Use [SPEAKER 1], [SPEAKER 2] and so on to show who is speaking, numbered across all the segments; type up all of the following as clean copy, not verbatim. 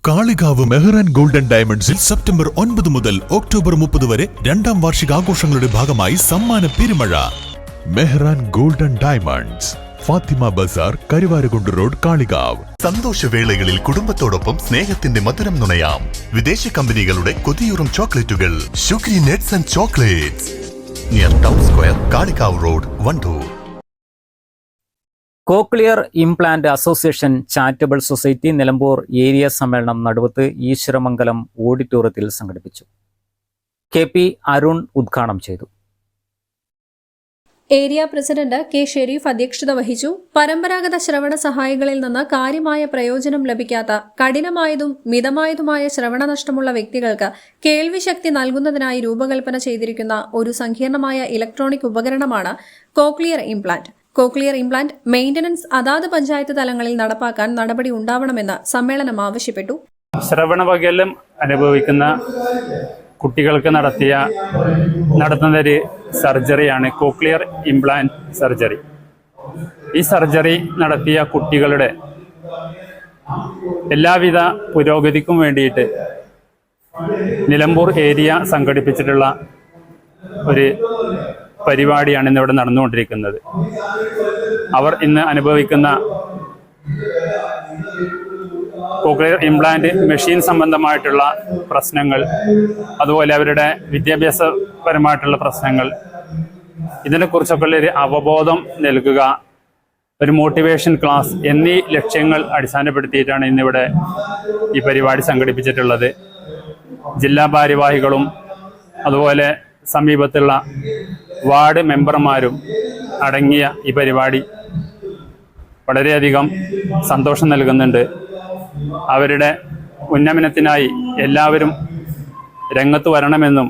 [SPEAKER 1] Kalikavu Mehran golden ഡയമണ്ട്സിൽ September 9 മുതൽ October 30 വരെ രണ്ടാം വാർഷികാഘോഷങ്ങളുടെ ഭാഗമായി സമ്മാന പെരുമഴ. Mehran golden diamonds, Fathima Bazar, Karuvarakundu road, Kalikavu.
[SPEAKER 2] സന്തോഷവേളകളിൽ കുടുംബത്തോടൊപ്പം സ്നേഹത്തിന്റെ മധുരം നുണയാം. വിദേശ കമ്പനികളുടെ കൊതിയൂറും ചോക്ലേറ്റുകൾ sugary nuts and chocolates, near town square, Kalikavu road, Wandoor.
[SPEAKER 3] Cochlear implant association charitable society Nilambur area സമ്മേളനം നടുവത്ത് ഈശ്വരമംഗലം ഓഡിറ്റോറിയത്തിൽ സംഘടിപ്പിച്ചു. KP അരുൺ ഉദ്ഘാടനം ചെയ്തു.
[SPEAKER 4] ഏരിയ പ്രസിഡന്റ് K ഷെരീഫ് അധ്യക്ഷത വഹിച്ചു. പരമ്പരാഗത ശ്രവണ സഹായികളിൽ നിന്ന് കാര്യമായ പ്രയോജനം ലഭിക്കാത്ത കഠിനമായതും മിതമായതുമായ ശ്രവണനഷ്ടമുള്ള വ്യക്തികൾക്ക് കേൾവിശക്തി നൽകുന്നതിനായി രൂപകൽപ്പന ചെയ്തിരിക്കുന്ന ഒരു സങ്കീർണമായ ഇലക്ട്രോണിക് ഉപകരണമാണ് cochlear implant. Cochlear implant maintenance അതാത് പഞ്ചായത്ത് തലങ്ങളിൽ നടപ്പാക്കാൻ നടപടി ഉണ്ടാവണമെന്ന് സമ്മേളനം ആവശ്യപ്പെട്ടു.
[SPEAKER 5] ശ്രവണവൈകല്യം അനുഭവിക്കുന്ന കുട്ടികൾക്ക് നടത്തുന്ന ഒരു സർജറിയാണ് കോക്ലിയർ ഇംപ്ലാന്റ് സർജറി. ഈ സർജറി നടത്തിയ കുട്ടികളുടെ എല്ലാവിധ പുരോഗതിക്കും വേണ്ടിയിട്ട് നിലമ്പൂർ ഏരിയ സംഘടിപ്പിച്ചിട്ടുള്ള ഒരു പരിപാടിയാണ് ഇന്നിവിടെ നടന്നുകൊണ്ടിരിക്കുന്നത്. അവർ ഇന്ന് അനുഭവിക്കുന്ന കോക്ലിയർ ഇംപ്ലാന്റ് മെഷീൻ സംബന്ധമായിട്ടുള്ള പ്രശ്നങ്ങൾ, അതുപോലെ അവരുടെ വിദ്യാഭ്യാസപരമായിട്ടുള്ള പ്രശ്നങ്ങൾ, ഇതിനെക്കുറിച്ചൊക്കെ ഒരു അവബോധം നൽകുക, ഒരു മോട്ടിവേഷൻ ക്ലാസ് എന്നീ ലക്ഷ്യങ്ങൾ അടിസ്ഥാനപ്പെടുത്തിയിട്ടാണ് ഇന്നിവിടെ ഈ പരിപാടി സംഘടിപ്പിച്ചിട്ടുള്ളത്. ജില്ലാ ഭാരവാഹികളും അതുപോലെ സമീപത്തുള്ള വാർഡ് മെമ്പർമാരും അടങ്ങിയ ഈ പരിപാടി വളരെയധികം സന്തോഷം നൽകുന്നുണ്ട്. അവരുടെ ഉന്നമനത്തിനായി എല്ലാവരും രംഗത്ത് വരണമെന്നും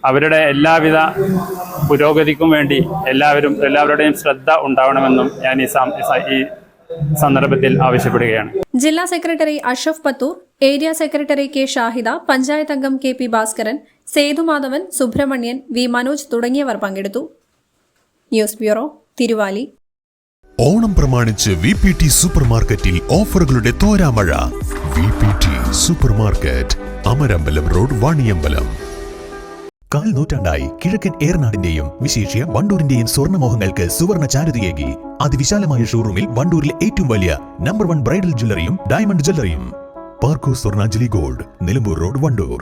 [SPEAKER 5] അവരുടെ എല്ലാവിധ പുരോഗതിക്കും വേണ്ടി എല്ലാവരുടെയും ശ്രദ്ധ ഉണ്ടാവണമെന്നും ഞാൻ ഈ സന്ദർഭത്തിൽ ആവശ്യപ്പെടുകയാണ്.
[SPEAKER 4] ജില്ലാ secretary Ashaf Pathur, area secretary K Shahida, panchayat അംഗം KP ഭാസ്കരൻ, സേതുമാധവൻ, സുബ്രഹ്മണ്യൻ, V മനോജ് തുടങ്ങിയവർ പങ്കെടുത്തു. News bureau, Thiruvali.
[SPEAKER 1] ഓണം പ്രമാണിച്ച് VPT സൂപ്പർ മാർക്കറ്റിൽ ഓഫറുകളുടെ തോരാമഴ. VPT super market, Amarambalam road, Vaniyambalam. കാൽ നൂറ്റാണ്ടായി കിഴക്കൻ ഏറനാടിന്റെയും വിശേഷ്യ വണ്ടൂരിന്റെയും സ്വർണ്ണമോഹങ്ങൾക്ക് സുവർണ ചാരുതയേകി അതിവിശാലമായ ഷോറൂമിൽ വണ്ടൂരിലെ ഏറ്റവും വലിയ നമ്പർ 1 ബ്രൈഡൽ ജ്വല്ലറിയും ഡയമണ്ട് ജ്വല്ലറിയും. പാർക്കോ സ്വർണ്ണാഞ്ജലി ഗോൾഡ്, നിലമ്പൂർ റോഡ്, വണ്ടൂർ.